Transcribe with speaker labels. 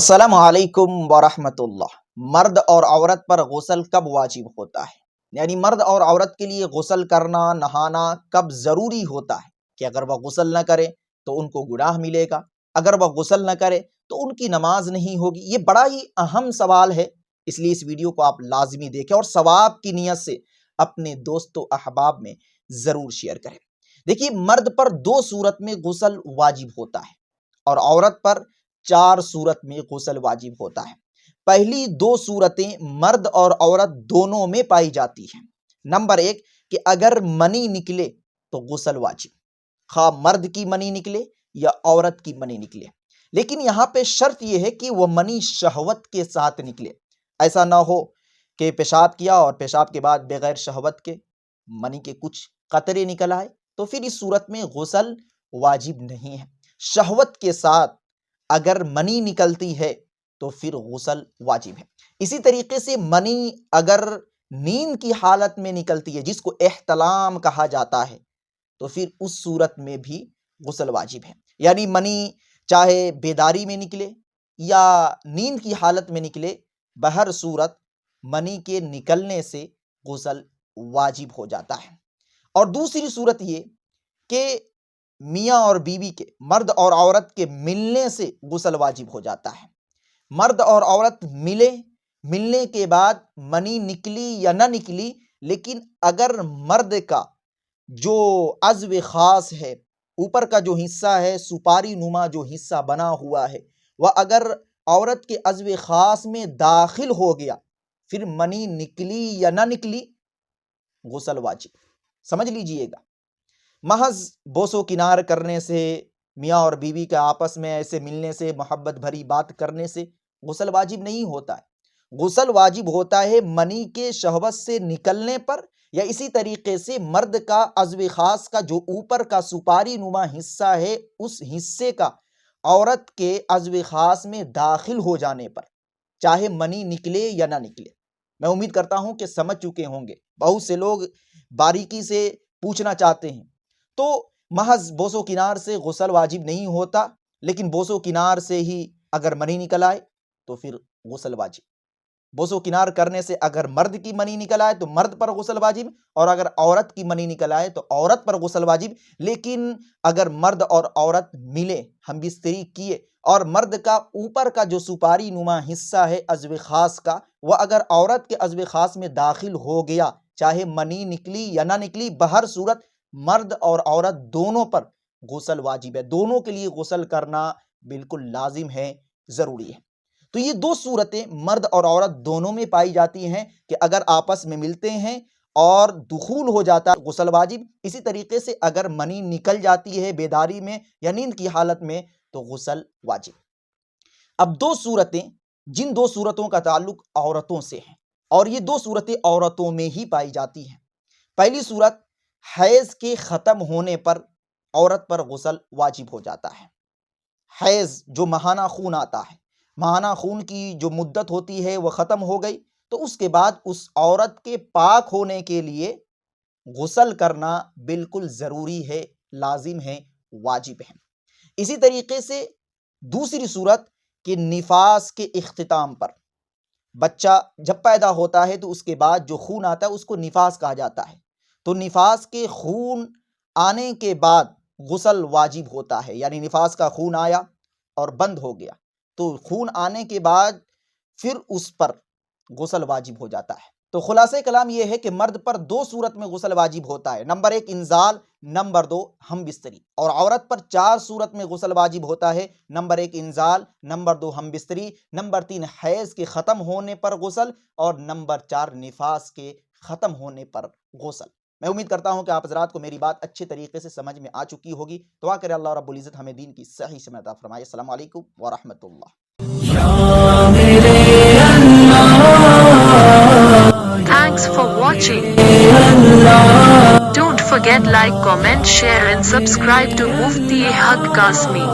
Speaker 1: السلام علیکم ورحمۃ اللہ۔ مرد اور عورت پر غسل کب واجب ہوتا ہے؟ یعنی مرد اور عورت کے لیے غسل کرنا، نہانا کب ضروری ہوتا ہے کہ اگر وہ غسل نہ کرے تو ان کو گناہ ملے گا، اگر وہ غسل نہ کرے تو ان کی نماز نہیں ہوگی؟ یہ بڑا ہی اہم سوال ہے، اس لیے اس ویڈیو کو آپ لازمی دیکھیں اور ثواب کی نیت سے اپنے دوست و احباب میں ضرور شیئر کریں۔ دیکھیے، مرد پر 2 صورت میں غسل واجب ہوتا ہے اور عورت پر 4 صورت میں غسل واجب ہوتا ہے۔ پہلی 2 صورتیں مرد اور عورت دونوں میں پائی جاتی ہیں۔ نمبر 1 کہ اگر منی نکلے تو غسل واجب، خواہ مرد کی منی نکلے یا عورت کی منی نکلے، لیکن یہاں پہ شرط یہ ہے کہ وہ منی شہوت کے ساتھ نکلے۔ ایسا نہ ہو کہ پیشاب کیا اور پیشاب کے بعد بغیر شہوت کے منی کے کچھ قطرے نکل آئے، تو پھر اس صورت میں غسل واجب نہیں ہے۔ شہوت کے ساتھ اگر منی نکلتی ہے تو پھر غسل واجب ہے۔ اسی طریقے سے منی اگر نیند کی حالت میں نکلتی ہے، جس کو احتلام کہا جاتا ہے، تو پھر اس صورت میں بھی غسل واجب ہے۔ یعنی منی چاہے بیداری میں نکلے یا نیند کی حالت میں نکلے، بہر صورت منی کے نکلنے سے غسل واجب ہو جاتا ہے۔ اور دوسری صورت یہ کہ میاں اور بیوی کے، مرد اور عورت کے ملنے سے غسل واجب ہو جاتا ہے۔ مرد اور عورت ملنے کے بعد منی نکلی یا نہ نکلی، لیکن اگر مرد کا جو عضو خاص ہے، اوپر کا جو حصہ ہے، سپاری نما جو حصہ بنا ہوا ہے، وہ اگر عورت کے عضو خاص میں داخل ہو گیا، پھر منی نکلی یا نہ نکلی، غسل واجب۔ سمجھ لیجئے گا، محض بوس و کنار کرنے سے، میاں اور بیوی کے آپس میں ایسے ملنے سے، محبت بھری بات کرنے سے غسل واجب نہیں ہوتا ہے۔ غسل واجب ہوتا ہے منی کے شہوت سے نکلنے پر، یا اسی طریقے سے مرد کا عضو خاص کا جو اوپر کا سپاری نما حصہ ہے، اس حصے کا عورت کے عضو خاص میں داخل ہو جانے پر، چاہے منی نکلے یا نہ نکلے۔ میں امید کرتا ہوں کہ سمجھ چکے ہوں گے۔ بہت سے لوگ باریکی سے پوچھنا چاہتے ہیں، تو محض بوس و کنار سے غسل واجب نہیں ہوتا، لیکن بوس و کنار سے ہی اگر منی نکل آئے تو پھر غسل واجب۔ بوس و کنار کرنے سے اگر مرد کی منی نکل آئے تو مرد پر غسل واجب، اور اگر عورت کی منی نکل آئے تو عورت پر غسل واجب۔ لیکن اگر مرد اور عورت ملے، ہم بستری کیے، اور مرد کا اوپر کا جو سپاری نما حصہ ہے عضو خاص کا، وہ اگر عورت کے عضو خاص میں داخل ہو گیا، چاہے منی نکلی یا نہ نکلی، بہر صورت مرد اور عورت دونوں پر غسل واجب ہے۔ دونوں کے لیے غسل کرنا بالکل لازم ہے، ضروری ہے۔ تو یہ 2 صورتیں مرد اور عورت دونوں میں پائی جاتی ہیں کہ اگر آپس میں ملتے ہیں اور دخول ہو جاتا ہے، غسل واجب۔ اسی طریقے سے اگر منی نکل جاتی ہے بیداری میں یا نیند کی حالت میں تو غسل واجب۔ اب 2 صورتیں، جن 2 صورتوں کا تعلق عورتوں سے ہے، اور یہ 2 صورتیں عورتوں میں ہی پائی جاتی ہیں۔ پہلی صورت، حیض کے ختم ہونے پر عورت پر غسل واجب ہو جاتا ہے۔ حیض جو ماہانہ خون آتا ہے، ماہانہ خون کی جو مدت ہوتی ہے وہ ختم ہو گئی، تو اس کے بعد اس عورت کے پاک ہونے کے لیے غسل کرنا بالکل ضروری ہے، لازم ہے، واجب ہے۔ اسی طریقے سے دوسری صورت کہ نفاس کے اختتام پر، بچہ جب پیدا ہوتا ہے تو اس کے بعد جو خون آتا ہے اس کو نفاس کہا جاتا ہے، تو نفاس کے خون آنے کے بعد غسل واجب ہوتا ہے۔ یعنی نفاس کا خون آیا اور بند ہو گیا، تو خون آنے کے بعد پھر اس پر غسل واجب ہو جاتا ہے۔ تو خلاصہ کلام یہ ہے کہ مرد پر 2 صورت میں غسل واجب ہوتا ہے۔ نمبر 1 انزال، نمبر 2 ہم بستری۔ اور عورت پر 4 صورت میں غسل واجب ہوتا ہے۔ نمبر 1 انزال، نمبر 2 ہم بستری، نمبر 3 حیض کے ختم ہونے پر غسل، اور نمبر 4 نفاس کے ختم ہونے پر غسل۔ میں امید کرتا ہوں کہ آپ حضرات کو میری بات اچھے طریقے سے سمجھ میں آ چکی ہوگی۔ دعا کرے اللہ رب العزت ہمیں دین کی صحیح سمجھ عطا فرمائے۔ السلام علیکم ورحمۃ اللہ۔
Speaker 2: Thanks for watching. Don't forget like, comment, share and subscribe to Mufti Haq Kasmi.